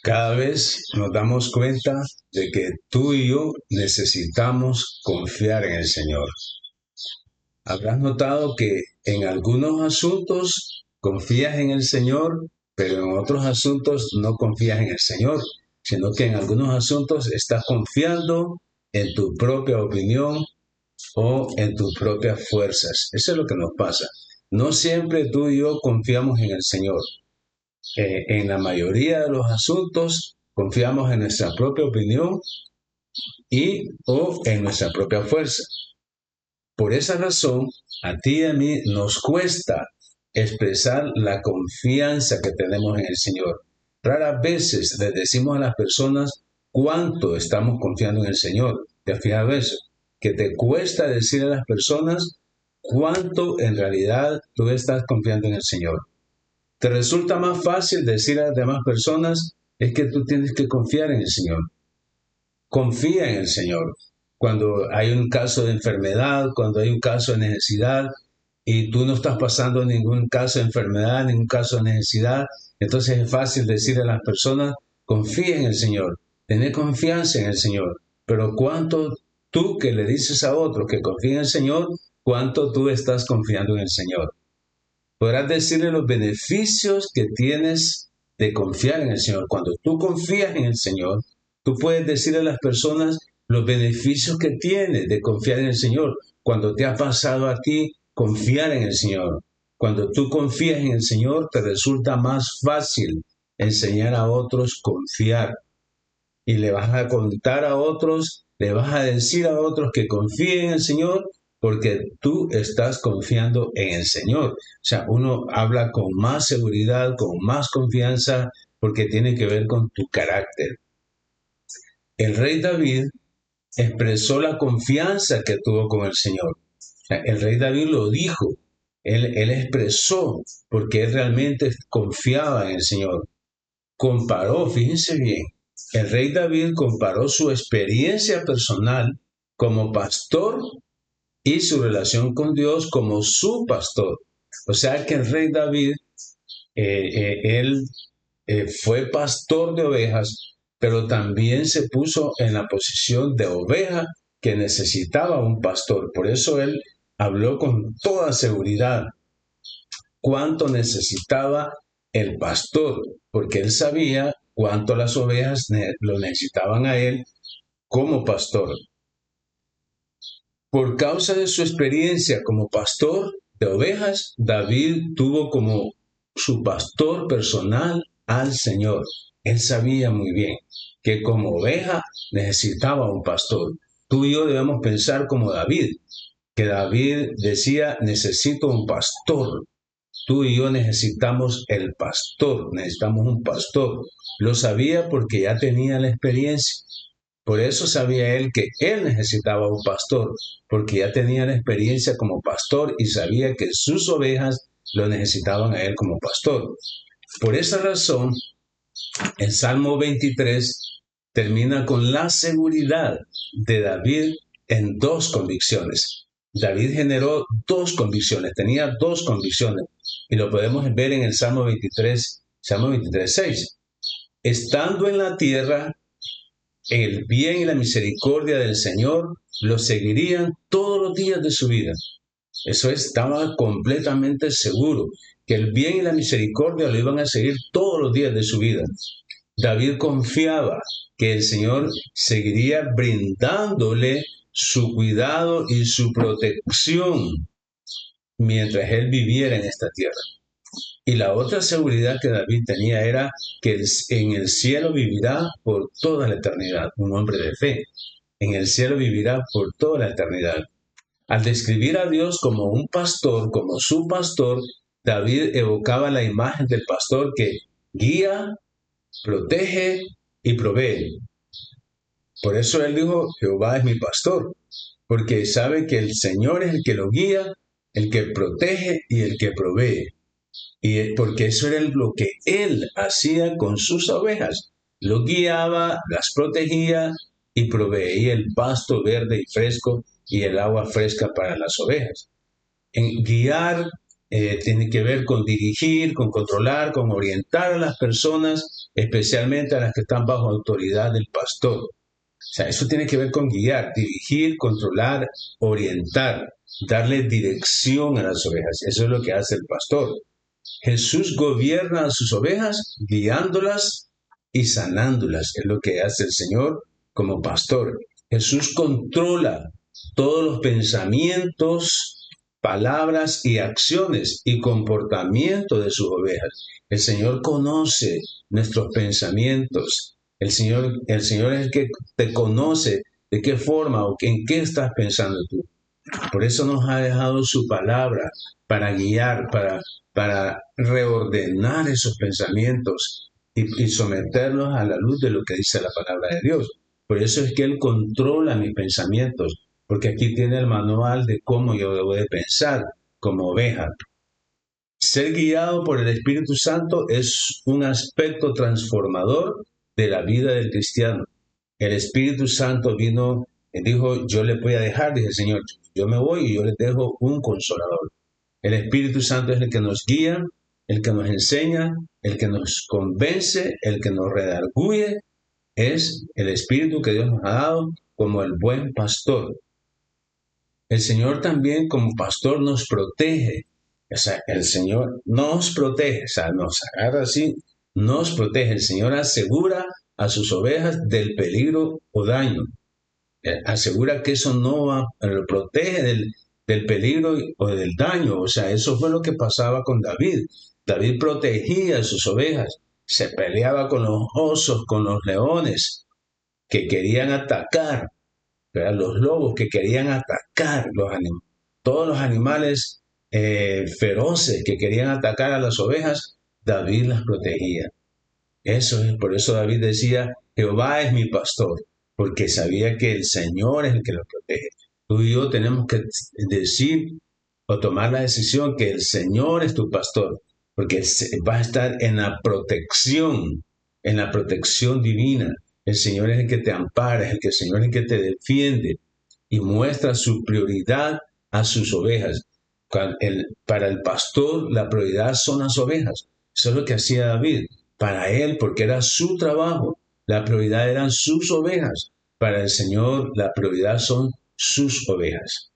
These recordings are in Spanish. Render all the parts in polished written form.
Cada vez nos damos cuenta de que tú y yo necesitamos confiar en el Señor. Habrás notado que en algunos asuntos confías en el Señor, pero en otros asuntos no confías en el Señor, sino que en algunos asuntos estás confiando en tu propia opinión o en tus propias fuerzas. Eso es lo que nos pasa. No siempre tú y yo confiamos en el Señor. En la mayoría de los asuntos confiamos en nuestra propia opinión y o en nuestra propia fuerza. Por esa razón, a ti y a mí nos cuesta expresar la confianza que tenemos en el Señor. Raras veces le decimos a las personas cuánto estamos confiando en el Señor. ¿Te has fijado eso? Que te cuesta decir a las personas cuánto en realidad tú estás confiando en el Señor. Te resulta más fácil decir a las demás personas es que tú tienes que confiar en el Señor. Confía en el Señor. Cuando hay un caso de enfermedad, cuando hay un caso de necesidad y tú no estás pasando ningún caso de enfermedad, ningún caso de necesidad, entonces es fácil decir a las personas, confía en el Señor, tener confianza en el Señor. Pero ¿cuánto tú que le dices a otros que confíen en el Señor, cuánto tú estás confiando en el Señor? Podrás decirle los beneficios que tienes de confiar en el Señor. Cuando tú confías en el Señor, tú puedes decirle a las personas los beneficios que tienes de confiar en el Señor. Cuando te ha pasado a ti confiar en el Señor. Cuando tú confías en el Señor, te resulta más fácil enseñar a otros confiar. Y le vas a contar a otros, le vas a decir a otros que confíen en el Señor porque tú estás confiando en el Señor. O sea, uno habla con más seguridad, con más confianza, porque tiene que ver con tu carácter. El rey David expresó la confianza que tuvo con el Señor. O sea, el rey David lo dijo, él expresó, porque él realmente confiaba en el Señor. Comparó, fíjense bien, el rey David comparó su experiencia personal como pastor y su relación con Dios como su pastor. O sea que el rey David, él fue pastor de ovejas, pero también se puso en la posición de oveja que necesitaba un pastor. Por eso él habló con toda seguridad cuánto necesitaba el pastor, porque él sabía cuánto las ovejas lo necesitaban a él como pastor. Por causa de su experiencia como pastor de ovejas, David tuvo como su pastor personal al Señor. Él sabía muy bien que como oveja necesitaba un pastor. Tú y yo debemos pensar como David, que David decía, necesito un pastor. Tú y yo necesitamos el pastor, necesitamos un pastor. Lo sabía porque ya tenía la experiencia. Por eso sabía él que él necesitaba un pastor, porque ya tenía la experiencia como pastor y sabía que sus ovejas lo necesitaban a él como pastor. Por esa razón, el Salmo 23 termina con la seguridad de David en dos convicciones. David generó dos convicciones, tenía dos convicciones, y lo podemos ver en el Salmo 23, Salmo 23, 6. Estando en la tierra, el bien y la misericordia del Señor lo seguirían todos los días de su vida. Eso estaba completamente seguro, que el bien y la misericordia lo iban a seguir todos los días de su vida. David confiaba que el Señor seguiría brindándole su cuidado y su protección mientras él viviera en esta tierra. Y la otra seguridad que David tenía era que en el cielo vivirá por toda la eternidad, un hombre de fe. En el cielo vivirá por toda la eternidad. Al describir a Dios como un pastor, como su pastor, David evocaba la imagen del pastor que guía, protege y provee. Por eso él dijo, Jehová es mi pastor, porque sabe que el Señor es el que lo guía, el que protege y el que provee. Y porque eso era lo que él hacía con sus ovejas. Lo guiaba, las protegía y proveía el pasto verde y fresco y el agua fresca para las ovejas. En guiar tiene que ver con dirigir, con controlar, con orientar a las personas, especialmente a las que están bajo autoridad del pastor. O sea, eso tiene que ver con guiar, dirigir, controlar, orientar, darle dirección a las ovejas. Eso es lo que hace el pastor. Jesús gobierna a sus ovejas guiándolas y sanándolas. Es lo que hace el Señor como pastor. Jesús controla todos los pensamientos, palabras y acciones y comportamiento de sus ovejas. El Señor conoce nuestros pensamientos. El Señor es el que te conoce de qué forma o en qué estás pensando tú. Por eso nos ha dejado su palabra para guiar, para reordenar esos pensamientos y someterlos a la luz de lo que dice la palabra de Dios. Por eso es que Él controla mis pensamientos, porque aquí tiene el manual de cómo yo debo de pensar como oveja. Ser guiado por el Espíritu Santo es un aspecto transformador de la vida del cristiano. El Espíritu Santo vino y dijo, yo le voy a dejar, dice el Señor, yo me voy y yo les dejo un consolador. El Espíritu Santo es el que nos guía, el que nos enseña, el que nos convence, el que nos redarguye. Es el Espíritu que Dios nos ha dado como el buen pastor. El Señor también como pastor nos protege. O sea, el Señor nos protege, o sea, nos agarra así, nos protege. El Señor asegura a sus ovejas del peligro o daño. Asegura que eso no va, lo protege del peligro o del daño. O sea, eso fue lo que pasaba con David. David protegía a sus ovejas, se peleaba con los osos, con los leones que querían atacar, ¿verdad? Los lobos que querían atacar todos los animales feroces que querían atacar a las ovejas, David las protegía. Eso es, por eso David decía, Jehová es mi pastor, porque sabía que el Señor es el que lo protege. Tú y yo tenemos que decir o tomar la decisión que el Señor es tu pastor, porque va a estar en la protección divina. El Señor es el que te ampara, es el Señor es el que te defiende y muestra su prioridad a sus ovejas. Para el pastor, la prioridad son las ovejas. Eso es lo que hacía David. Para él, porque era su trabajo, la prioridad eran sus ovejas. Para el Señor, la prioridad son sus ovejas.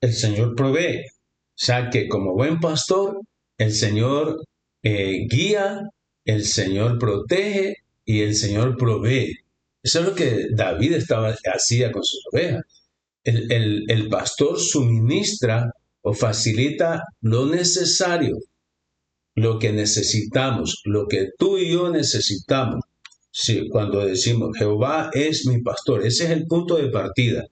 El Señor provee. O sea que como buen pastor, el Señor guía, el Señor protege y el Señor provee. Eso es lo que David hacía con sus ovejas. El pastor suministra o facilita lo necesario, lo que necesitamos, lo que tú y yo necesitamos. Sí, cuando decimos Jehová es mi pastor, ese es el punto de partida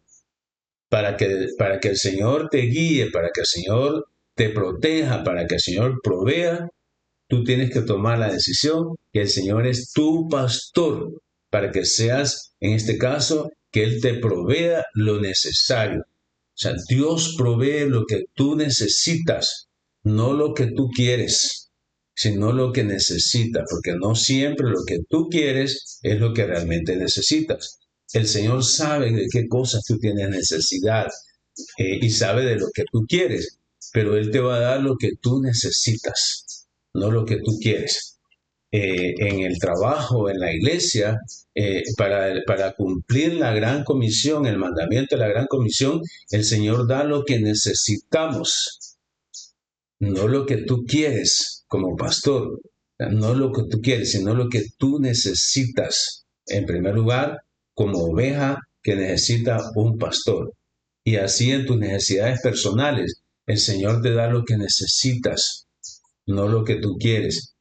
para que el Señor te guíe, para que el Señor te proteja, para que el Señor provea. Tú tienes que tomar la decisión que el Señor es tu pastor, para que seas, en este caso, que Él te provea lo necesario. O sea, Dios provee lo que tú necesitas, no lo que tú quieres, sino lo que necesitas, porque no siempre lo que tú quieres es lo que realmente necesitas. El Señor sabe de qué cosas tú tienes necesidad y sabe de lo que tú quieres, pero Él te va a dar lo que tú necesitas, no lo que tú quieres. En el trabajo, en la iglesia, para cumplir la gran comisión, el mandamiento de la gran comisión, el Señor da lo que necesitamos, no lo que tú quieres como pastor, no lo que tú quieres, sino lo que tú necesitas. En primer lugar, como oveja que necesita un pastor. Y así en tus necesidades personales, el Señor te da lo que necesitas, no lo que tú quieres.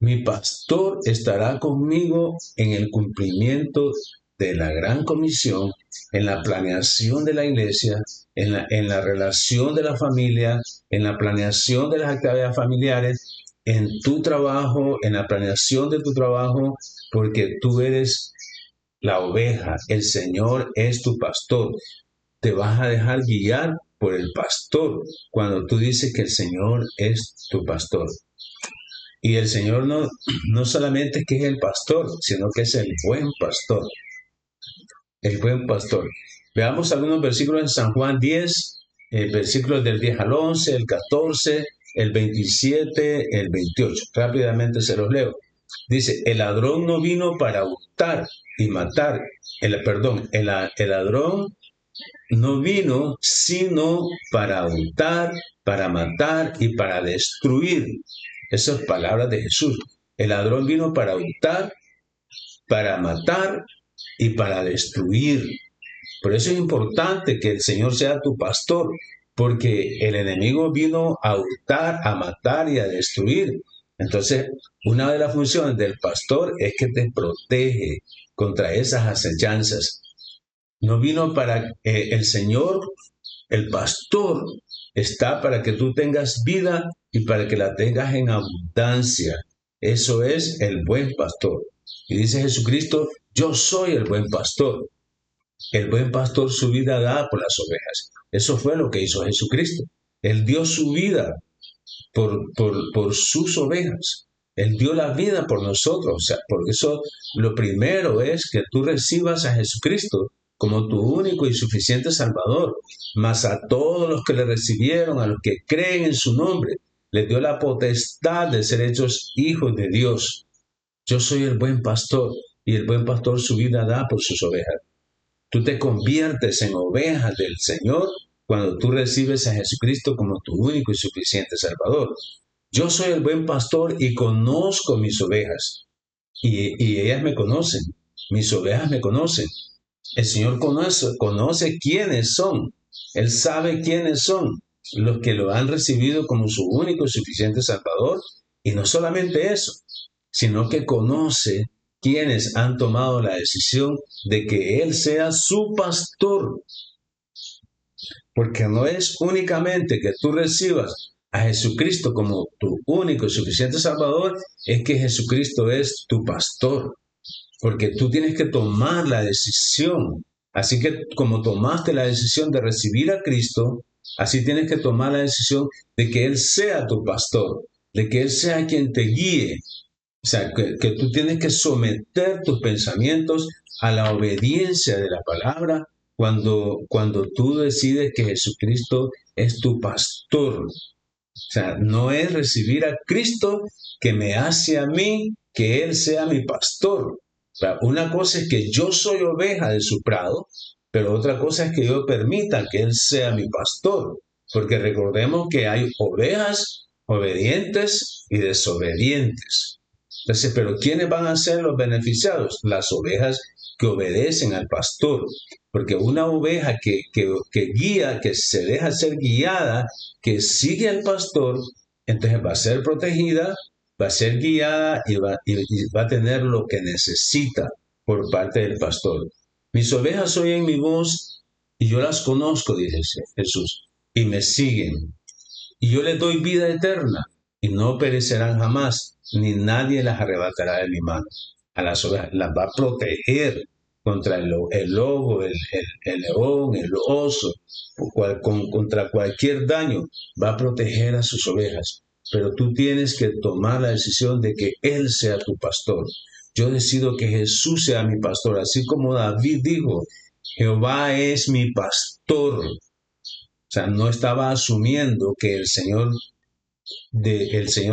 Mi pastor estará conmigo en el cumplimiento de la gran comisión, en la planeación de la iglesia, en la relación de la familia, en la planeación de las actividades familiares, en tu trabajo, en la planeación de tu trabajo, porque tú eres la oveja, el Señor es tu pastor. Te vas a dejar guiar por el pastor cuando tú dices que el Señor es tu pastor. Y el Señor no solamente es que es el pastor, sino que es el buen pastor. El buen pastor. Veamos algunos versículos en San Juan 10, versículos del 10 al 11, el 14, el 27, el 28. Rápidamente se los leo. Dice, el ladrón no vino para hurtar y matar. El ladrón no vino sino para hurtar, para matar y para destruir. Esas palabras de Jesús. El ladrón vino para hurtar, para matar y para destruir. Por eso es importante que el Señor sea tu pastor, porque el enemigo vino a hurtar, a matar y a destruir. Entonces, una de las funciones del pastor es que te protege contra esas acechanzas. No vino para el Señor, el pastor, está para que tú tengas vida y para que la tengas en abundancia. Eso es el buen pastor. Y dice Jesucristo, yo soy el buen pastor. El buen pastor su vida da por las ovejas. Eso fue lo que hizo Jesucristo. Él dio su vida por sus ovejas. Él dio la vida por nosotros. O sea, por eso lo primero es que tú recibas a Jesucristo como tu único y suficiente Salvador. Mas a todos los que le recibieron, a los que creen en su nombre, les dio la potestad de ser hechos hijos de Dios. Yo soy el buen pastor y el buen pastor su vida da por sus ovejas. Tú te conviertes en ovejas del Señor cuando tú recibes a Jesucristo como tu único y suficiente Salvador. Yo soy el buen pastor y conozco mis ovejas. Y ellas me conocen. Mis ovejas me conocen. El Señor conoce quiénes son. Él sabe quiénes son los que lo han recibido como su único y suficiente Salvador. Y no solamente eso, sino que conoce quienes han tomado la decisión de que Él sea su pastor. Porque no es únicamente que tú recibas a Jesucristo como tu único y suficiente Salvador, es que Jesucristo es tu pastor. Porque tú tienes que tomar la decisión. Así que como tomaste la decisión de recibir a Cristo, así tienes que tomar la decisión de que Él sea tu pastor, de que Él sea quien te guíe. O sea, que tú tienes que someter tus pensamientos a la obediencia de la palabra cuando tú decides que Jesucristo es tu pastor. O sea, no es recibir a Cristo que me hace a mí que Él sea mi pastor. O sea, una cosa es que yo soy oveja de su prado, pero otra cosa es que yo permita que Él sea mi pastor. Porque recordemos que hay ovejas obedientes y desobedientes. Entonces, pero ¿quiénes van a ser los beneficiados? Las ovejas que obedecen al pastor. Porque una oveja que guía, que se deja ser guiada, que sigue al pastor, entonces va a ser protegida, va a ser guiada y va a tener lo que necesita por parte del pastor. Mis ovejas oyen mi voz y yo las conozco, dice Jesús, y me siguen. Y yo les doy vida eterna y no perecerán jamás, ni nadie las arrebatará de mi mano. A las ovejas las va a proteger contra el lobo, el león, el oso, contra cualquier daño, va a proteger a sus ovejas. Pero tú tienes que tomar la decisión de que Él sea tu pastor. Yo decido que Jesús sea mi pastor, así como David dijo, Jehová es mi pastor. O sea, no estaba asumiendo que el Señor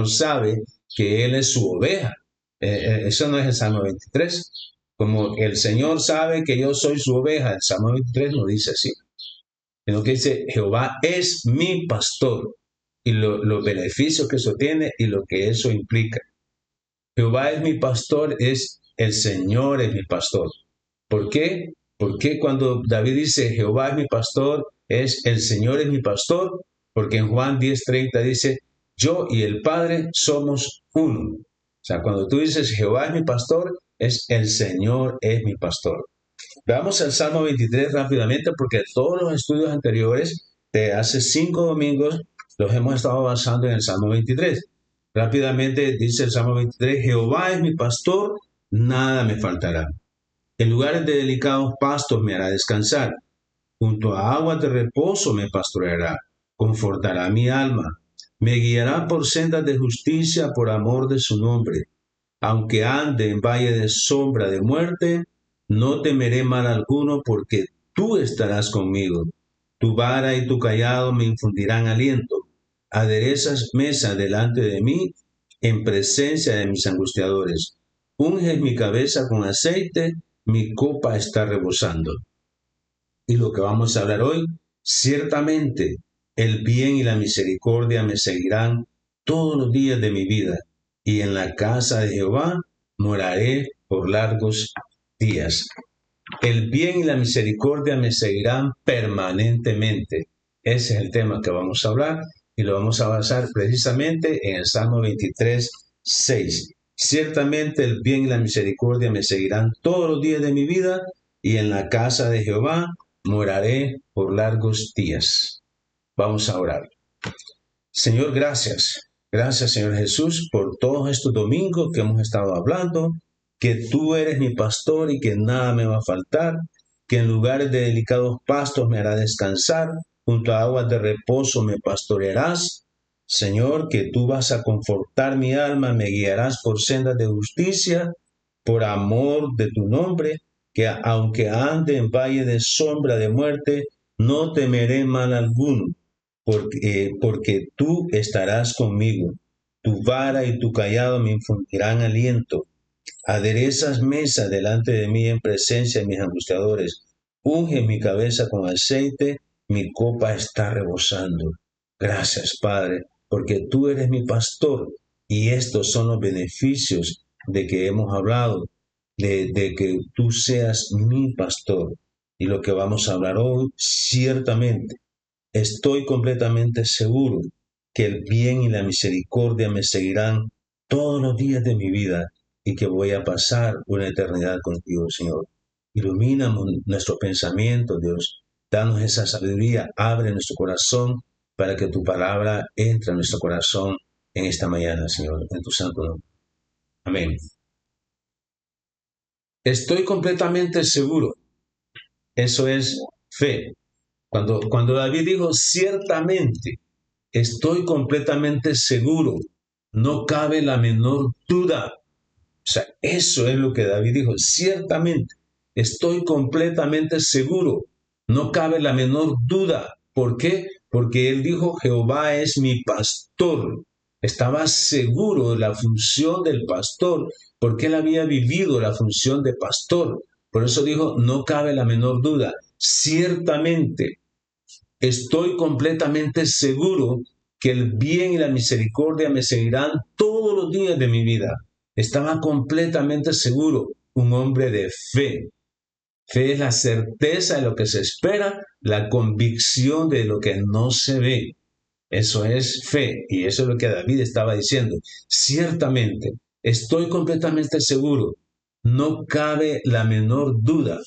sabe que Él es su oveja. Eso no es el Salmo 23. Como el Señor sabe que yo soy su oveja, el Salmo 23 no dice así, sino que dice, Jehová es mi pastor, y los beneficios que eso tiene y lo que eso implica. Jehová es mi pastor, es el Señor es mi pastor. ¿Por qué? Porque cuando David dice, Jehová es mi pastor, es el Señor es mi pastor, porque en Juan 10:30 dice, yo y el Padre somos uno. O sea, cuando tú dices, Jehová es mi pastor, es el Señor es mi pastor. Veamos el Salmo 23 rápidamente, porque todos los estudios anteriores de hace 5 domingos los hemos estado basando en el Salmo 23. Rápidamente dice el Salmo 23, Jehová es mi pastor, nada me faltará. En lugares de delicados pastos me hará descansar. Junto a aguas de reposo me pastoreará. Confortará mi alma. Me guiará por sendas de justicia por amor de su nombre. Aunque ande en valle de sombra de muerte, no temeré mal alguno porque tú estarás conmigo. Tu vara y tu callado me infundirán aliento. Aderezas mesa delante de mí en presencia de mis angustiadores. Unges mi cabeza con aceite, mi copa está rebosando. Y lo que vamos a hablar hoy, ciertamente el bien y la misericordia me seguirán todos los días de mi vida, y en la casa de Jehová moraré por largos días. El bien y la misericordia me seguirán permanentemente. Ese es el tema que vamos a hablar y lo vamos a basar precisamente en el Salmo 23, 6. Ciertamente el bien y la misericordia me seguirán todos los días de mi vida y en la casa de Jehová moraré por largos días. Vamos a orar. Señor, gracias. Gracias, Señor Jesús, por todos estos domingos que hemos estado hablando, que tú eres mi pastor y que nada me va a faltar, que en lugares de delicados pastos me hará descansar, junto a aguas de reposo me pastorearás. Señor, que tú vas a confortar mi alma, me guiarás por sendas de justicia, por amor de tu nombre, que aunque ande en valle de sombra de muerte, no temeré mal alguno porque tú estarás conmigo. Tu vara y tu callado me infundirán aliento. Aderezas mesa delante de mí en presencia de mis angustiadores. Unge mi cabeza con aceite, mi copa está rebosando. Gracias, Padre, porque tú eres mi pastor y estos son los beneficios de que hemos hablado, de que tú seas mi pastor. Y lo que vamos a hablar hoy, ciertamente estoy completamente seguro que el bien y la misericordia me seguirán todos los días de mi vida y que voy a pasar una eternidad contigo, Señor. Ilumina nuestro pensamiento, Dios. Danos esa sabiduría, abre nuestro corazón para que tu palabra entre a nuestro corazón en esta mañana, Señor, en tu santo nombre. Amén. Estoy completamente seguro. Eso es fe. Cuando David dijo, ciertamente, estoy completamente seguro, no cabe la menor duda. O sea, eso es lo que David dijo, ciertamente, estoy completamente seguro, no cabe la menor duda. ¿Por qué? Porque él dijo, Jehová es mi pastor. Estaba seguro de la función del pastor, porque él había vivido la función de pastor. Por eso dijo, no cabe la menor duda. Ciertamente, estoy completamente seguro que el bien y la misericordia me seguirán todos los días de mi vida. Estaba completamente seguro, un hombre de fe. Fe es la certeza de lo que se espera, la convicción de lo que no se ve. Eso es fe y eso es lo que David estaba diciendo. Ciertamente, estoy completamente seguro, no cabe la menor duda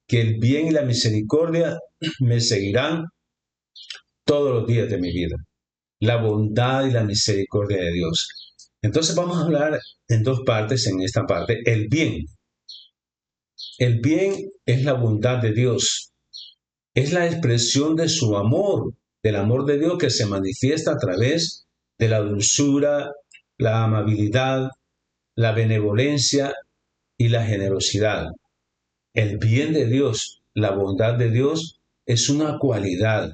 que el bien y la misericordia me seguirán todos los días de mi vida. La bondad y la misericordia de Dios. Entonces vamos a hablar en dos partes en esta parte. El bien. El bien es la bondad de Dios. Es la expresión de su amor, del amor de Dios que se manifiesta a través de la dulzura, la amabilidad, la benevolencia y la generosidad. El bien de Dios, la bondad de Dios, es una cualidad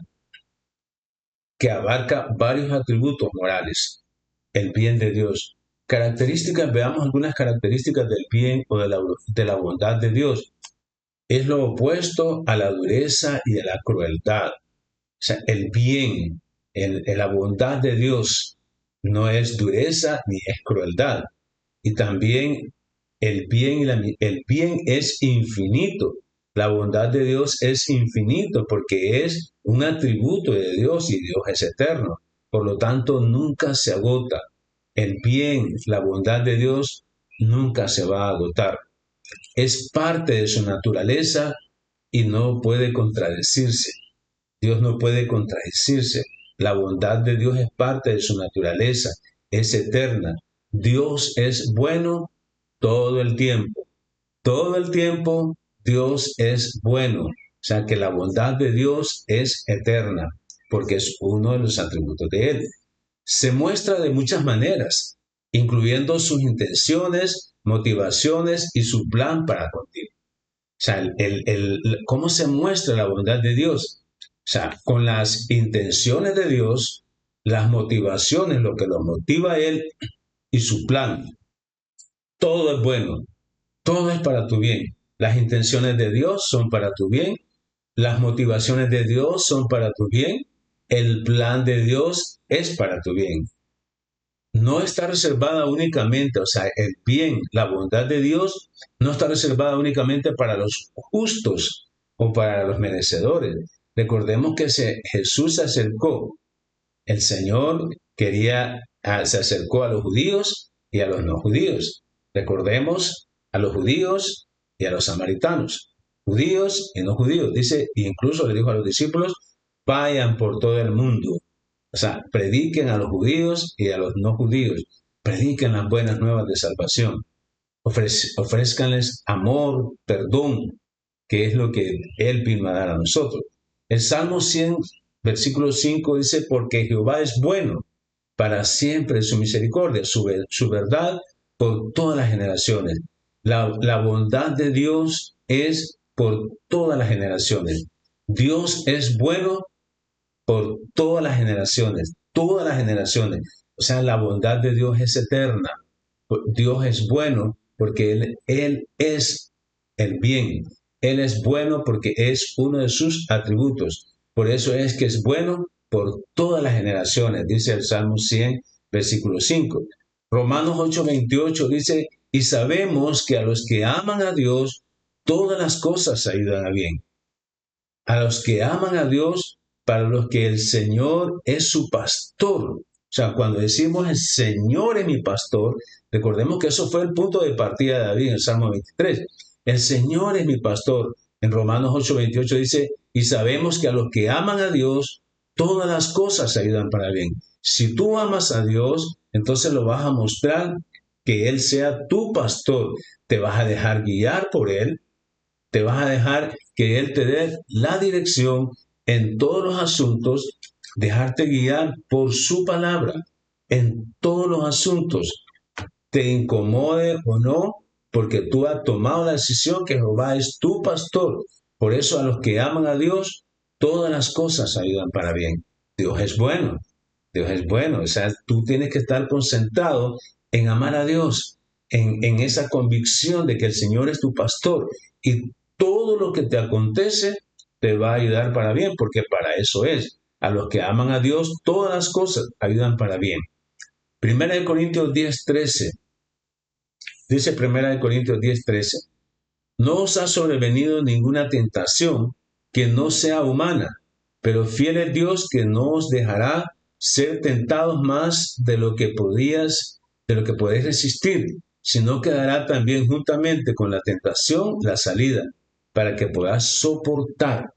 que abarca varios atributos morales. El bien de Dios. Características, veamos algunas características del bien o de la bondad de Dios. Es lo opuesto a la dureza y a la crueldad. O sea, el bien, la bondad de Dios no es dureza ni es crueldad. Y también el bien es infinito. La bondad de Dios es infinito porque es un atributo de Dios y Dios es eterno. Por lo tanto, nunca se agota. El bien, la bondad de Dios nunca se va a agotar. Es parte de su naturaleza y no puede contradecirse. Dios no puede contradecirse. La bondad de Dios es parte de su naturaleza, es eterna. Dios es bueno todo el tiempo. Todo el tiempo Dios es bueno. O sea que la bondad de Dios es eterna, porque es uno de los atributos de Él. Se muestra de muchas maneras, incluyendo sus intenciones, motivaciones y su plan para contigo. O sea, ¿cómo se muestra la bondad de Dios? sea, con las intenciones de Dios, las motivaciones, lo que lo motiva a Él y su plan. Todo es bueno, todo es para tu bien. Las intenciones de Dios son para tu bien, las motivaciones de Dios son para tu bien, el plan de Dios es para tu bien. No está reservada únicamente, o sea, el bien, la bondad de Dios no está reservada únicamente para los justos o para los merecedores. Recordemos que Jesús se acercó, el Señor se acercó a los judíos y a los no judíos. Recordemos a los judíos y a los samaritanos, judíos y no judíos. Dice, e incluso le dijo a los discípulos, vayan por todo el mundo. O sea, prediquen a los judíos y a los no judíos. Prediquen las buenas nuevas de salvación. Ofrézcanles amor, perdón, que es lo que Él vino a dar a nosotros. El Salmo 100, versículo 5 dice, porque Jehová es bueno, para siempre su misericordia, su verdad por todas las generaciones. La bondad de Dios es por todas las generaciones. Dios es bueno por todas las generaciones. O sea, la bondad de Dios es eterna. Dios es bueno porque Él es el bien. Él es bueno porque es uno de sus atributos. Por eso es que es bueno por todas las generaciones, dice el Salmo 100, versículo 5. Romanos 8:28 dice, y sabemos que a los que aman a Dios, todas las cosas ayudan a bien. A los que aman a Dios, para los que el Señor es su pastor. O sea, cuando decimos el Señor es mi pastor, recordemos que eso fue el punto de partida de David en el Salmo 23. El Señor es mi pastor. En Romanos 8:28 dice, y sabemos que a los que aman a Dios, todas las cosas ayudan para bien. Si tú amas a Dios, entonces lo vas a mostrar que Él sea tu pastor. Te vas a dejar guiar por Él, te vas a dejar que Él te dé la dirección en todos los asuntos, dejarte guiar por su palabra en todos los asuntos, te incomode o no, porque tú has tomado la decisión que Jehová es tu pastor. Por eso a los que aman a Dios, todas las cosas ayudan para bien. Dios es bueno, Dios es bueno. O sea, tú tienes que estar concentrado en amar a Dios, en esa convicción de que el Señor es tu pastor y todo lo que te acontece te va a ayudar para bien, porque para eso es. A los que aman a Dios, todas las cosas ayudan para bien. Primera de Corintios 10:13. Dice Primera de Corintios 10:13. No os ha sobrevenido ninguna tentación que no sea humana, pero fiel es Dios que no os dejará ser tentados más de lo que podéis resistir, sino que dará también juntamente con la tentación la salida, para que puedas soportar.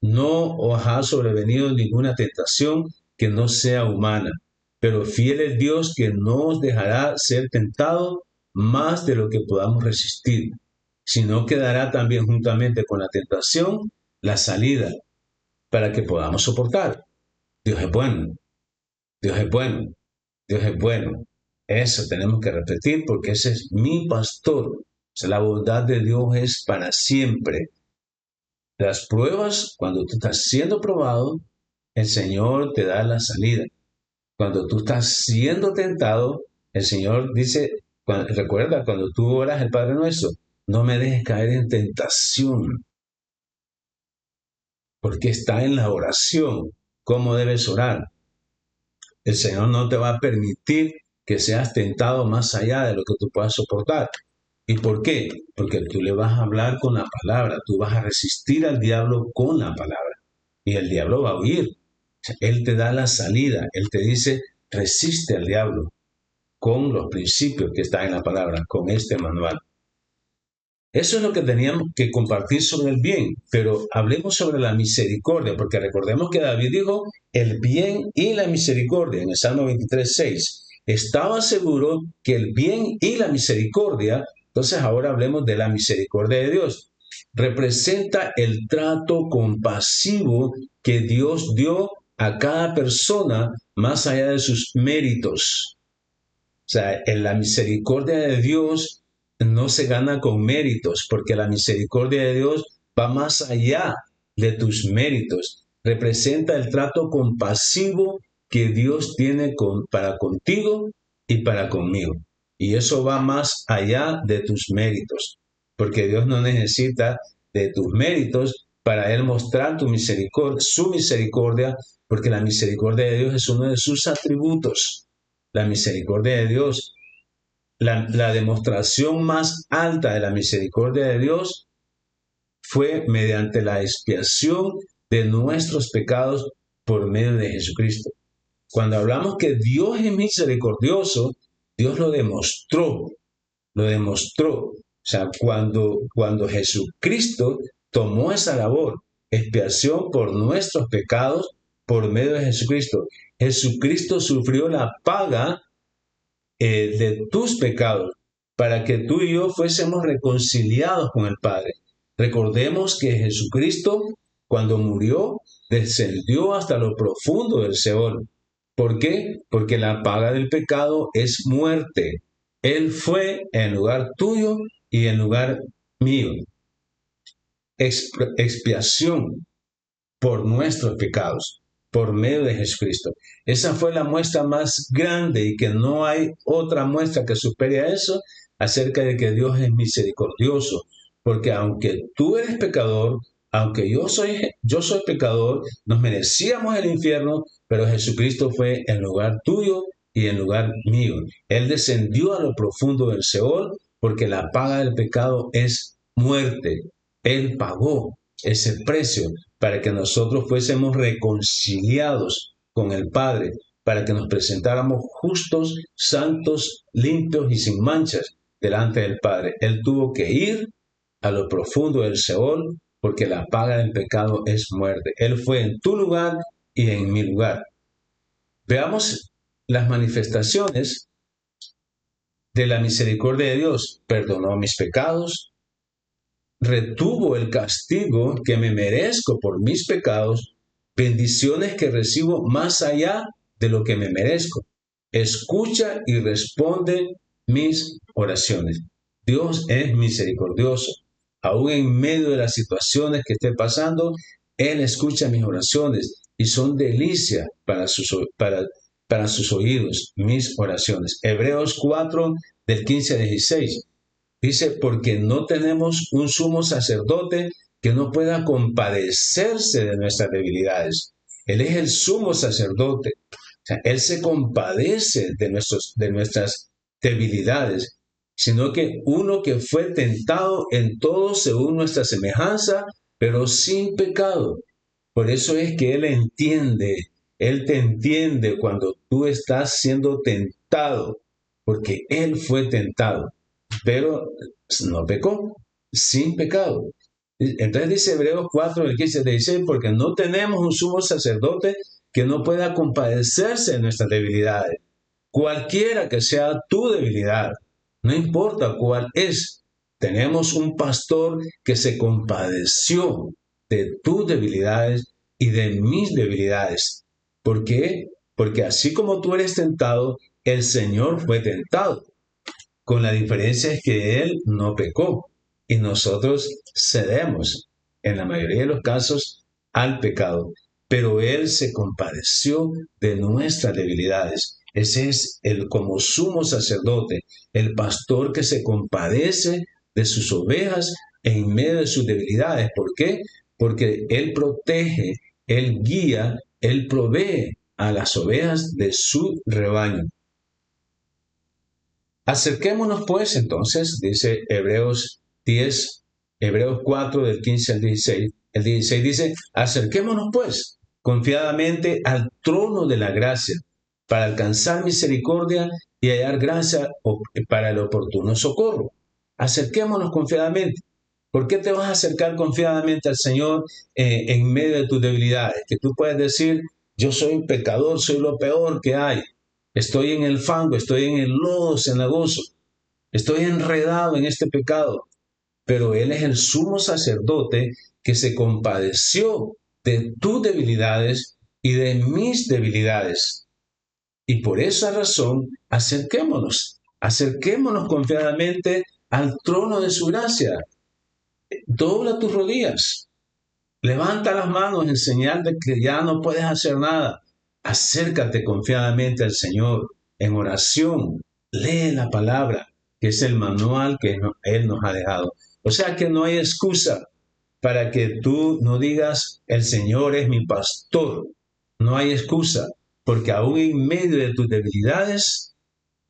No os ha sobrevenido ninguna tentación que no sea humana, pero fiel es Dios que no os dejará ser tentado más de lo que podamos resistir, sino que dará también juntamente con la tentación la salida para que podamos soportar. Dios es bueno, Dios es bueno, Dios es bueno. Eso tenemos que repetir porque ese es mi pastor. O sea, la bondad de Dios es para siempre. Las pruebas, cuando tú estás siendo probado, el Señor te da la salida. Cuando tú estás siendo tentado, el Señor dice, recuerda, cuando tú oras el Padre Nuestro, no me dejes caer en tentación, porque está en la oración, cómo debes orar. El Señor no te va a permitir que seas tentado más allá de lo que tú puedas soportar. ¿Y por qué? Porque tú le vas a hablar con la palabra, tú vas a resistir al diablo con la palabra y el diablo va a huir. O sea, él te da la salida, él te dice, resiste al diablo con los principios que están en la palabra, con este manual. Eso es lo que teníamos que compartir sobre el bien, pero hablemos sobre la misericordia, porque recordemos que David dijo el bien y la misericordia en el Salmo 23:6. Estaba seguro que el bien y la misericordia, entonces ahora hablemos de la misericordia de Dios, representa el trato compasivo que Dios dio a cada persona más allá de sus méritos. O sea, en la misericordia de Dios no se gana con méritos, porque la misericordia de Dios va más allá de tus méritos. representa el trato compasivo que Dios tiene para contigo y para conmigo. Y eso va más allá de tus méritos, porque Dios no necesita de tus méritos para Él mostrar su misericordia, porque la misericordia de Dios es uno de sus atributos. La misericordia de Dios, la demostración más alta de la misericordia de Dios fue mediante la expiación de nuestros pecados por medio de Jesucristo. Cuando hablamos que Dios es misericordioso, Dios lo demostró, lo demostró. O sea, cuando Jesucristo tomó esa labor, expiación por nuestros pecados por medio de Jesucristo. Jesucristo sufrió la paga de tus pecados para que tú y yo fuésemos reconciliados con el Padre. Recordemos que Jesucristo, cuando murió, descendió hasta lo profundo del Seol. ¿Por qué? Porque la paga del pecado es muerte. Él fue en lugar tuyo y en lugar mío. Expiación por nuestros pecados, por medio de Jesucristo. Esa fue la muestra más grande y que no hay otra muestra que supere a eso acerca de que Dios es misericordioso. Porque aunque tú eres pecador, aunque yo soy pecador, nos merecíamos el infierno, pero Jesucristo fue en lugar tuyo y en lugar mío. Él descendió a lo profundo del Seol porque la paga del pecado es muerte. Él pagó ese precio para que nosotros fuésemos reconciliados con el Padre, para que nos presentáramos justos, santos, limpios y sin manchas delante del Padre. Él tuvo que ir a lo profundo del Seol porque la paga del pecado es muerte. Él fue en tu lugar y en mi lugar. Veamos las manifestaciones de la misericordia de Dios. Perdonó mis pecados, retuvo el castigo que me merezco por mis pecados, bendiciones que recibo más allá de lo que me merezco. Escucha y responde mis oraciones. Dios es misericordioso. Aún en medio de las situaciones que esté pasando, Él escucha mis oraciones y son delicia para sus oídos, mis oraciones. Hebreos 4, del 15 al 16. Dice, porque no tenemos un sumo sacerdote que no pueda compadecerse de nuestras debilidades. Él es el sumo sacerdote. O sea, Él se compadece de nuestras debilidades, sino que uno que fue tentado en todo según nuestra semejanza, pero sin pecado. Por eso es que Él te entiende cuando tú estás siendo tentado, porque Él fue tentado pero no pecó, sin pecado. Entonces dice Hebreos 4, del 15 al 16, porque no tenemos un sumo sacerdote que no pueda compadecerse de nuestras debilidades, cualquiera que sea tu debilidad, no importa cuál es. Tenemos un pastor que se compadeció de tus debilidades y de mis debilidades. ¿Por qué? Porque así como tú eres tentado, el Señor fue tentado. Con la diferencia es que Él no pecó y nosotros cedemos, en la mayoría de los casos, al pecado. Pero Él se compadeció de nuestras debilidades. Ese es el como sumo sacerdote, el pastor que se compadece de sus ovejas en medio de sus debilidades. ¿Por qué? Porque Él protege, Él guía, Él provee a las ovejas de su rebaño. Acerquémonos pues entonces, dice Hebreos 10, Hebreos 4 del 15 al 16. El 16 dice, acerquémonos pues confiadamente al trono de la gracia para alcanzar misericordia y hallar gracia para el oportuno socorro. Acerquémonos confiadamente. ¿Por qué te vas a acercar confiadamente al Señor en medio de tus debilidades? Que tú puedes decir, yo soy un pecador, soy lo peor que hay. Estoy en el fango, estoy en el lodo cenagoso, estoy enredado en este pecado. Pero Él es el sumo sacerdote que se compadeció de tus debilidades y de mis debilidades. Y por esa razón, acerquémonos confiadamente al trono de su gracia. Dobla tus rodillas, Levanta las manos en señal de que ya no puedes hacer nada. Acércate confiadamente al Señor en oración. Lee la palabra, que es el manual que Él nos ha dejado. O sea que no hay excusa para que tú no digas, el Señor es mi pastor. No hay excusa, porque aún en medio de tus debilidades,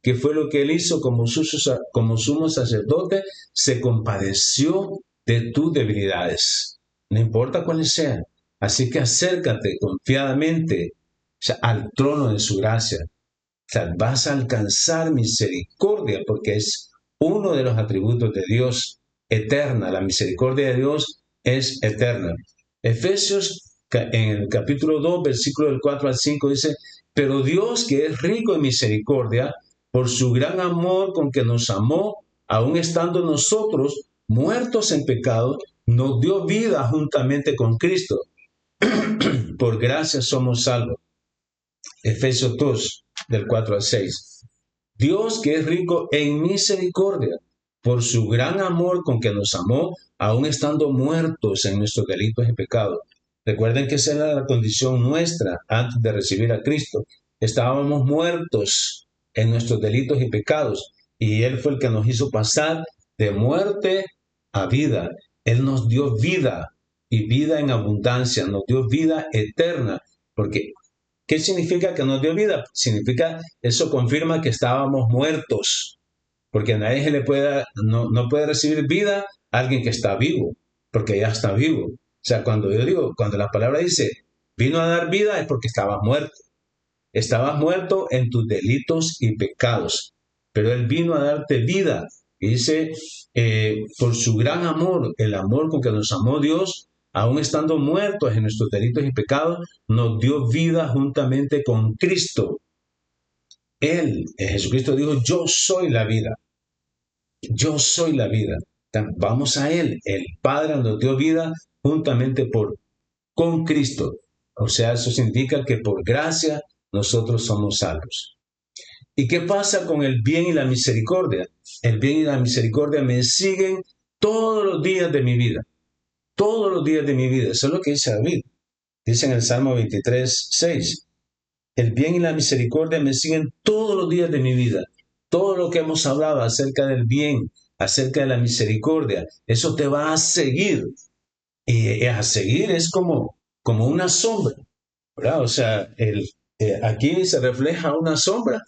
que fue lo que Él hizo como sumo sacerdote, se compadeció de tus debilidades, no importa cuáles sean. Así que acércate confiadamente, o sea, al trono de su gracia. O sea, vas a alcanzar misericordia, porque es uno de los atributos de Dios, eterna. La misericordia de Dios es eterna. Efesios, en el capítulo 2, versículo del 4 al 5, dice, pero Dios, que es rico en misericordia, por su gran amor con que nos amó, aun estando nosotros muertos en pecado, nos dio vida juntamente con Cristo. Por gracia somos salvos. Efesios 2, del 4 al 6. Dios, que es rico en misericordia, por su gran amor con que nos amó, aun estando muertos en nuestros delitos y pecados. Recuerden que esa era la condición nuestra antes de recibir a Cristo. Estábamos muertos en nuestros delitos y pecados, y Él fue el que nos hizo pasar de muerte a vida. Él nos dio vida, y vida en abundancia, nos dio vida eterna, porque ¿qué significa que nos dio vida? Significa, eso confirma que estábamos muertos, porque a nadie se le puede, no puede recibir vida a alguien que está vivo, porque ya está vivo. O sea, cuando yo digo, cuando la palabra dice, vino a dar vida, es porque estabas muerto. Estabas muerto en tus delitos y pecados, pero Él vino a darte vida. Y dice, por su gran amor, el amor con que nos amó Dios, aun estando muertos en nuestros delitos y pecados, nos dio vida juntamente con Cristo. Él, Jesucristo dijo, yo soy la vida, yo soy la vida. Vamos a Él, el Padre nos dio vida juntamente con Cristo. O sea, eso significa que por gracia nosotros somos salvos. ¿Y qué pasa con el bien y la misericordia? El bien y la misericordia me siguen todos los días de mi vida. Todos los días de mi vida. Eso es lo que dice David. Dice en el Salmo 23, 6. El bien y la misericordia me siguen todos los días de mi vida. Todo lo que hemos hablado acerca del bien, acerca de la misericordia, eso te va a seguir. Y a seguir es como una sombra, ¿verdad? O sea, aquí se refleja una sombra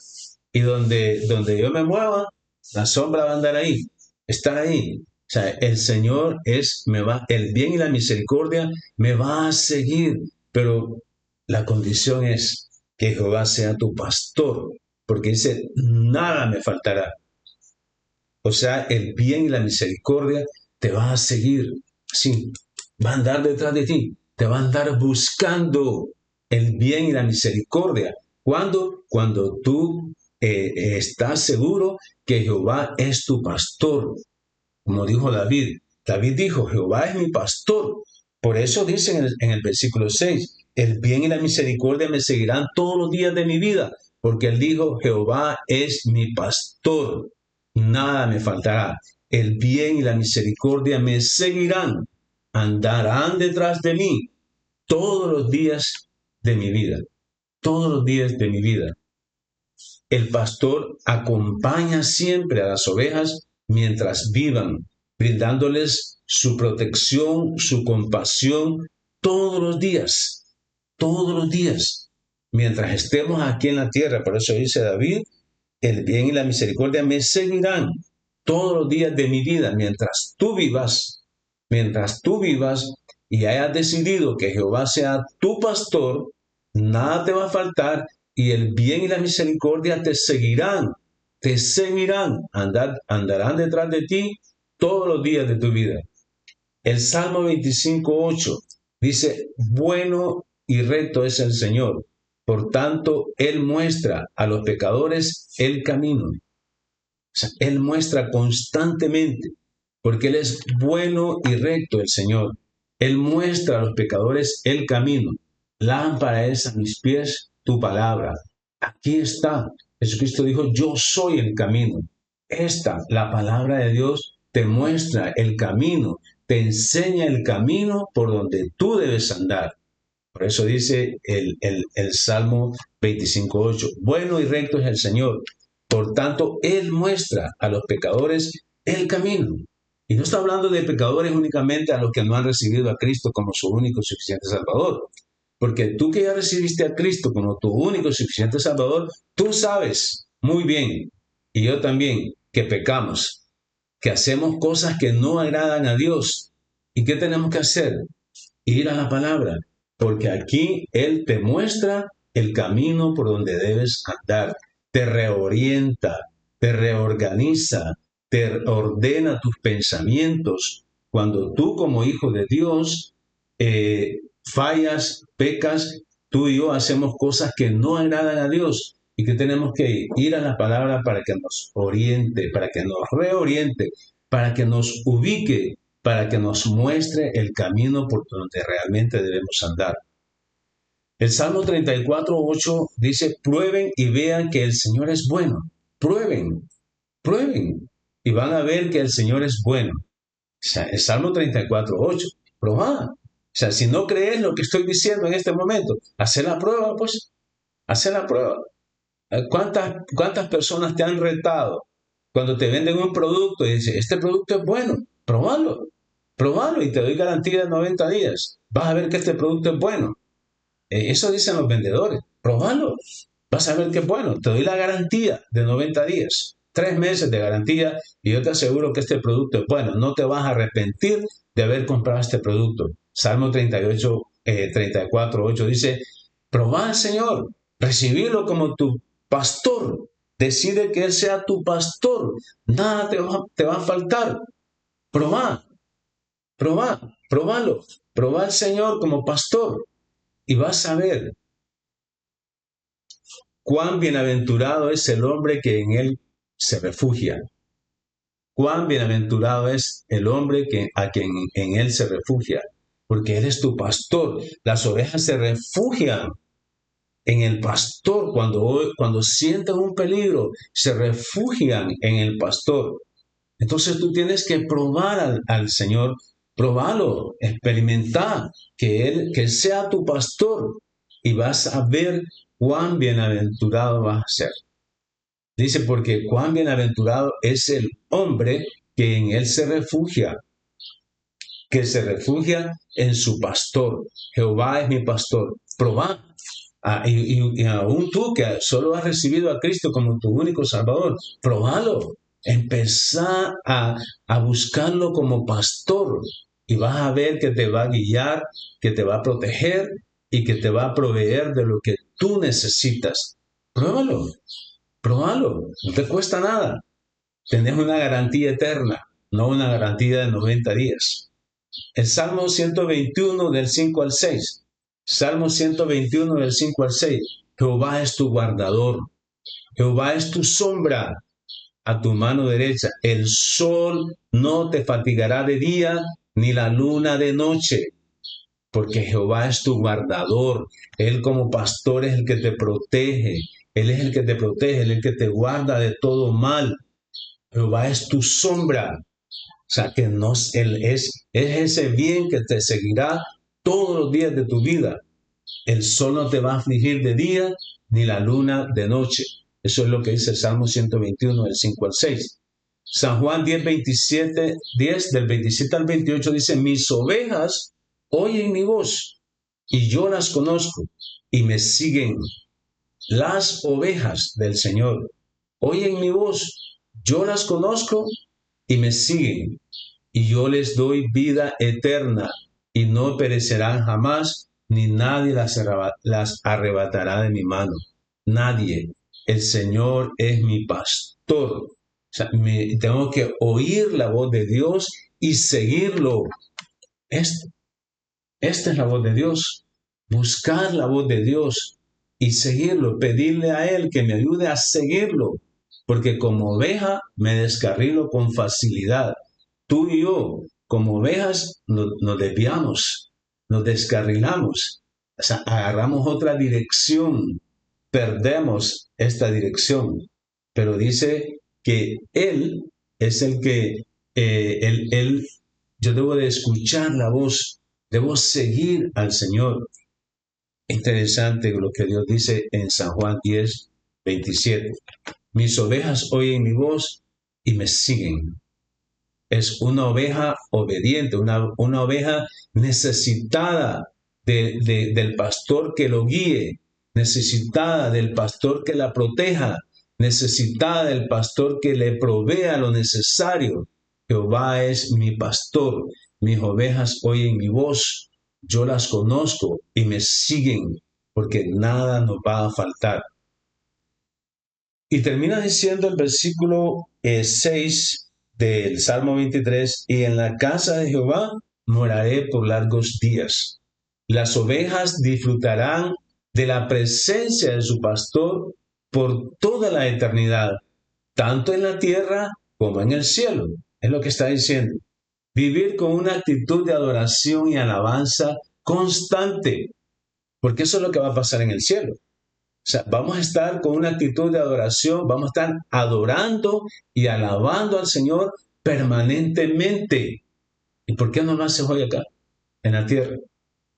y donde yo me mueva, la sombra va a andar ahí, estar ahí. O sea, el Señor el bien y la misericordia me va a seguir, pero la condición es que Jehová sea tu pastor, porque dice, nada me faltará. O sea, el bien y la misericordia te va a seguir. Sí, va a andar detrás de ti, te va a andar buscando el bien y la misericordia. ¿Cuándo? Cuando tú estás seguro que Jehová es tu pastor. Como dijo David. David dijo, Jehová es mi pastor. Por eso dice en el versículo 6, el bien y la misericordia me seguirán todos los días de mi vida, porque él dijo, Jehová es mi pastor, nada me faltará. El bien y la misericordia me seguirán, andarán detrás de mí todos los días de mi vida, todos los días de mi vida. El pastor acompaña siempre a las ovejas mientras vivan, brindándoles su protección, su compasión todos los días, mientras estemos aquí en la tierra. Por eso dice David, el bien y la misericordia me seguirán todos los días de mi vida, mientras tú vivas y hayas decidido que Jehová sea tu pastor, nada te va a faltar y el bien y la misericordia te seguirán, andarán detrás de ti todos los días de tu vida. El Salmo 25:8 dice, bueno y recto es el Señor, por tanto, Él muestra a los pecadores el camino. O sea, Él muestra constantemente, porque Él es bueno y recto el Señor. Él muestra a los pecadores el camino. Lámpara es a mis pies tu palabra. Aquí está. Jesucristo dijo, yo soy el camino. La palabra de Dios, te muestra el camino, te enseña el camino por donde tú debes andar. Por eso dice el Salmo 25:8, bueno y recto es el Señor. Por tanto, Él muestra a los pecadores el camino. Y no está hablando de pecadores únicamente a los que no han recibido a Cristo como su único y suficiente Salvador. Porque tú que ya recibiste a Cristo como tu único y suficiente Salvador, tú sabes muy bien, y yo también, que pecamos, que hacemos cosas que no agradan a Dios. ¿Y qué tenemos que hacer? Ir a la palabra, porque aquí Él te muestra el camino por donde debes andar, te reorienta, te reorganiza, te ordena tus pensamientos. Cuando tú como hijo de Dios fallas, pecas, tú y yo hacemos cosas que no agradan a Dios y que tenemos que ir a la palabra para que nos oriente, para que nos reoriente, para que nos ubique, para que nos muestre el camino por donde realmente debemos andar. El Salmo 34:8 dice, prueben y vean que el Señor es bueno. Prueben, prueben y van a ver que el Señor es bueno. O sea, el Salmo 34:8, probad. O sea, si no crees lo que estoy diciendo en este momento, haz la prueba, pues, haz la prueba. ¿Cuántas personas te han retado cuando te venden un producto y dicen, este producto es bueno, probalo y te doy garantía de 90 días. Vas a ver que este producto es bueno. Eso dicen los vendedores, probalo, vas a ver que es bueno, te doy la garantía de 90 días, 3 meses de garantía y yo te aseguro que este producto es bueno, no te vas a arrepentir de haber comprado este producto. Salmo 34:8 dice, probad al Señor, recibirlo como tu pastor, decide que Él sea tu pastor, nada te va a faltar, probalo, probá al Señor como pastor y vas a ver cuán bienaventurado es el hombre que en Él se refugia. Cuán bienaventurado es el hombre a quien en Él se refugia, porque Él es tu pastor. Las ovejas se refugian en el pastor cuando sienten un peligro, se refugian en el pastor. Entonces tú tienes que probar al Señor, probalo, experimentar que Él sea tu pastor y vas a ver cuán bienaventurado vas a ser. Dice, porque cuán bienaventurado es el hombre que en Él se refugia, que se refugia en su pastor. Jehová es mi pastor. Probá. Y aún tú que solo has recibido a Cristo como tu único Salvador, probalo. Empezá a buscarlo como pastor y vas a ver que te va a guiar, que te va a proteger y que te va a proveer de lo que tú necesitas. Pruébalo, pruébalo, no te cuesta nada. Tenés una garantía eterna, no una garantía de 90 días. El Salmo 121 del 5 al 6. Salmo 121 del 5 al 6. Jehová es tu guardador. Jehová es tu sombra a tu mano derecha. El sol no te fatigará de día, ni la luna de noche, porque Jehová es tu guardador. Él como pastor es el que te protege. Él es el que te protege, Él es el que te guarda de todo mal. Jehová es tu sombra. O sea, que no, Él es ese bien que te seguirá todos los días de tu vida. El sol no te va a afligir de día, ni la luna de noche. Eso es lo que dice el Salmo 121, del 5 al 6. San Juan 10, 27, 10, del 27 al 28 dice, mis ovejas oyen mi voz y yo las conozco y me siguen. Las ovejas del Señor oyen mi voz, yo las conozco y me siguen. Y yo les doy vida eterna y no perecerán jamás, ni nadie las arrebatará de mi mano. Nadie. El Señor es mi pastor. O sea, tengo que oír la voz de Dios y seguirlo. Esta es la voz de Dios. Buscar la voz de Dios y seguirlo. Pedirle a Él que me ayude a seguirlo. Porque como oveja me descarrilo con facilidad. Tú y yo, como ovejas, nos desviamos, nos descarrilamos, o sea, agarramos otra dirección, perdemos esta dirección. Pero dice que Él es el que, Él Yo debo de escuchar la voz, debo seguir al Señor. Interesante lo que Dios dice en San Juan 10:27. Mis ovejas oyen mi voz y me siguen. Es una oveja obediente, una oveja necesitada del pastor que lo guíe, necesitada del pastor que la proteja, necesitada del pastor que le provea lo necesario. Jehová es mi pastor, mis ovejas oyen mi voz, yo las conozco y me siguen, porque nada nos va a faltar. Y termina diciendo el versículo 6 del Salmo 23, y en la casa de Jehová moraré por largos días. Las ovejas disfrutarán de la presencia de su pastor por toda la eternidad, tanto en la tierra como en el cielo. Es lo que está diciendo. Vivir con una actitud de adoración y alabanza constante, porque eso es lo que va a pasar en el cielo. O sea, vamos a estar con una actitud de adoración, vamos a estar adorando y alabando al Señor permanentemente. ¿Y por qué no lo haces hoy acá, en la tierra?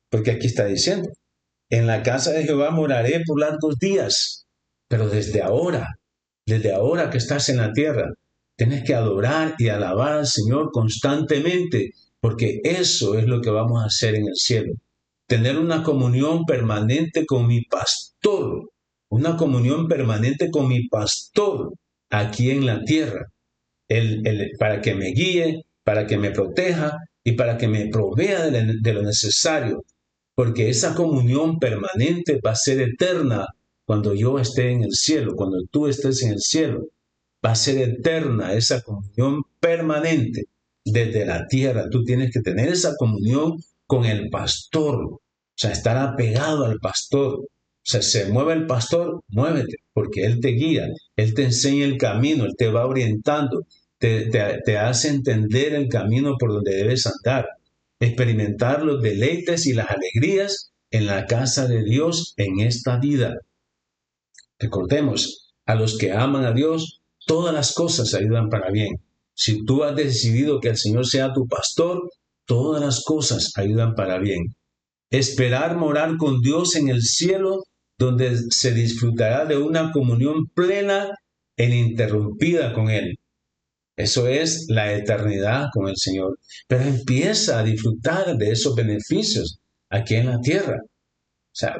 Porque aquí está diciendo, en la casa de Jehová moraré por largos días, pero desde ahora que estás en la tierra, tienes que adorar y alabar al Señor constantemente, porque eso es lo que vamos a hacer en el cielo. Tener una comunión permanente con mi pastor, una comunión permanente con mi pastor aquí en la tierra, para que me guíe, para que me proteja y para que me provea de lo necesario, porque esa comunión permanente va a ser eterna cuando yo esté en el cielo, cuando tú estés en el cielo. Va a ser eterna esa comunión permanente desde la tierra. Tú tienes que tener esa comunión con el pastor, o sea, estar apegado al pastor. O sea, se mueve el pastor, muévete, porque él te guía, él te enseña el camino, él te va orientando, te hace entender el camino por donde debes andar, experimentar los deleites y las alegrías en la casa de Dios en esta vida. Recordemos, a los que aman a Dios, todas las cosas ayudan para bien. Si tú has decidido que el Señor sea tu pastor, todas las cosas ayudan para bien. Esperar morar con Dios en el cielo, donde se disfrutará de una comunión plena e ininterrumpida con Él. Eso es la eternidad con el Señor. Pero empieza a disfrutar de esos beneficios aquí en la tierra. O sea,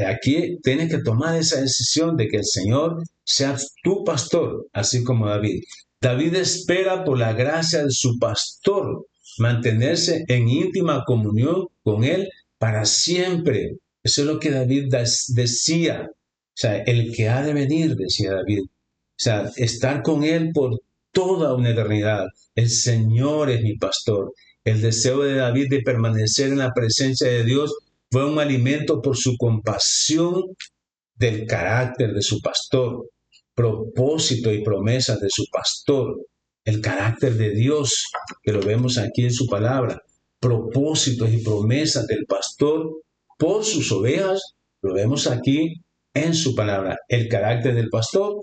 aquí tienes que tomar esa decisión de que el Señor sea tu pastor, así como David. David espera por la gracia de su pastor mantenerse en íntima comunión con él para siempre. Eso es lo que David decía. O sea, el que ha de venir, decía David. O sea, estar con él por toda una eternidad. El Señor es mi pastor. El deseo de David de permanecer en la presencia de Dios fue un alimento por su compasión del carácter de su pastor, propósito y promesas de su pastor, el carácter de Dios, que lo vemos aquí en su palabra, propósitos y promesas del pastor por sus ovejas, lo vemos aquí en su palabra. El carácter del pastor,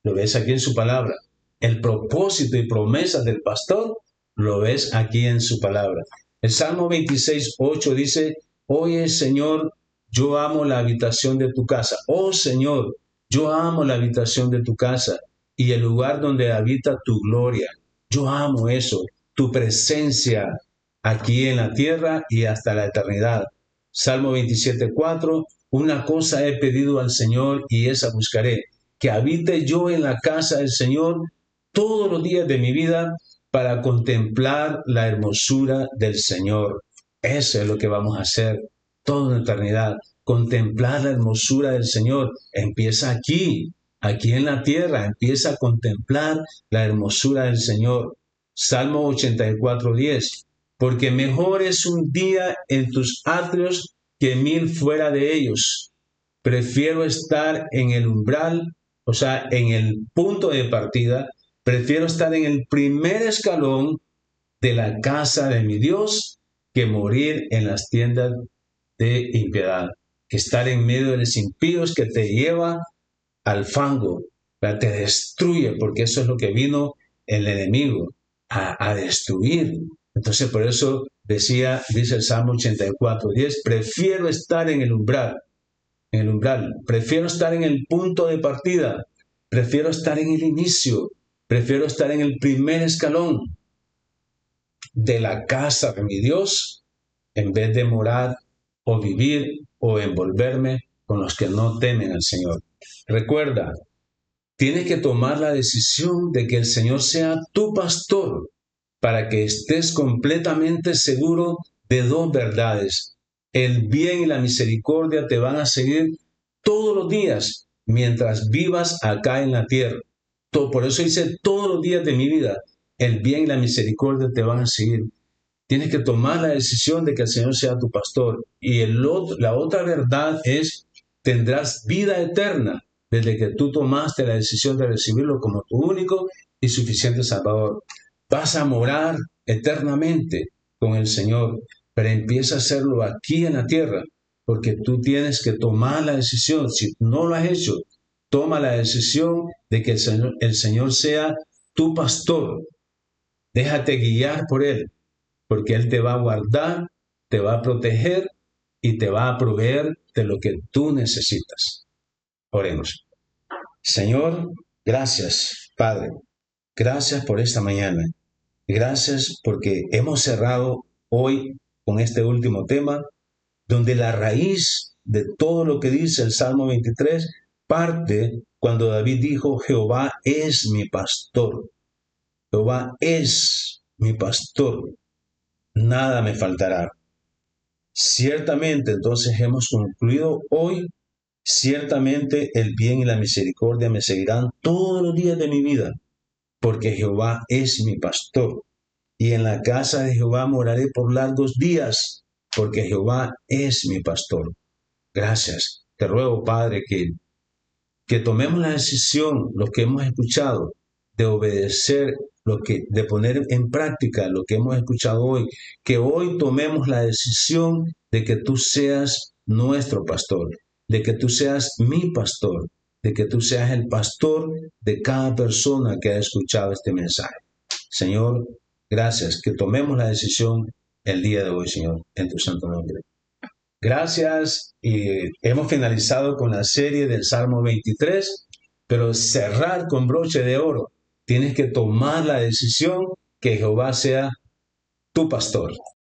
lo ves aquí en su palabra. El propósito y promesas del pastor, lo ves aquí en su palabra. El Salmo 26:8 dice, oye, Señor, yo amo la habitación de tu casa. Oh, Señor, yo amo la habitación de tu casa y el lugar donde habita tu gloria. Yo amo eso, tu presencia aquí en la tierra y hasta la eternidad. Salmo 27:4, una cosa he pedido al Señor y esa buscaré, que habite yo en la casa del Señor todos los días de mi vida para contemplar la hermosura del Señor. Eso es lo que vamos a hacer toda la eternidad, contemplar la hermosura del Señor. Empieza aquí en la tierra, empieza a contemplar la hermosura del Señor. Salmo 84:10, porque mejor es un día en tus atrios que 1000 fuera de ellos. Prefiero estar en el umbral, o sea, en el punto de partida, prefiero estar en el primer escalón de la casa de mi Dios que morir en las tiendas de impiedad, que estar en medio de los impíos que te lleva al fango, te destruye, porque eso es lo que vino el enemigo, a destruir. Entonces, por eso dice el Salmo 84:10, prefiero estar en el umbral, prefiero estar en el punto de partida, prefiero estar en el inicio, prefiero estar en el primer escalón de la casa de mi Dios, en vez de morar o vivir o envolverme con los que no temen al Señor. Recuerda, tienes que tomar la decisión de que el Señor sea tu pastor para que estés completamente seguro de dos verdades. El bien y la misericordia te van a seguir todos los días mientras vivas acá en la tierra. Por eso dice, todos los días de mi vida, el bien y la misericordia te van a seguir. Tienes que tomar la decisión de que el Señor sea tu pastor. Y la otra verdad es, tendrás vida eterna desde que tú tomaste la decisión de recibirlo como tu único y suficiente Salvador. Vas a morar eternamente con el Señor, pero empieza a hacerlo aquí en la tierra, porque tú tienes que tomar la decisión. Si no lo has hecho, toma la decisión de que el Señor sea tu pastor. Déjate guiar por Él, porque Él te va a guardar, te va a proteger y te va a proveer de lo que tú necesitas. Oremos. Señor, gracias, Padre. Gracias por esta mañana. Gracias porque hemos cerrado hoy con este último tema, donde la raíz de todo lo que dice el Salmo 23 parte cuando David dijo, Jehová es mi pastor. Jehová es mi pastor. Nada me faltará. Ciertamente, entonces hemos concluido hoy, ciertamente el bien y la misericordia me seguirán todos los días de mi vida, porque Jehová es mi pastor, y en la casa de Jehová moraré por largos días, porque Jehová es mi pastor. Gracias. Te ruego, Padre, que tomemos la decisión, los que hemos escuchado, de obedecer, de poner en práctica lo que hemos escuchado hoy, que hoy tomemos la decisión de que tú seas nuestro pastor, de que tú seas mi pastor, de que tú seas el pastor de cada persona que ha escuchado este mensaje. Señor, gracias, que tomemos la decisión el día de hoy, Señor, en tu santo nombre. Gracias, y hemos finalizado con la serie del Salmo 23, pero cerrar con broche de oro. Tienes que tomar la decisión que Jehová sea tu pastor.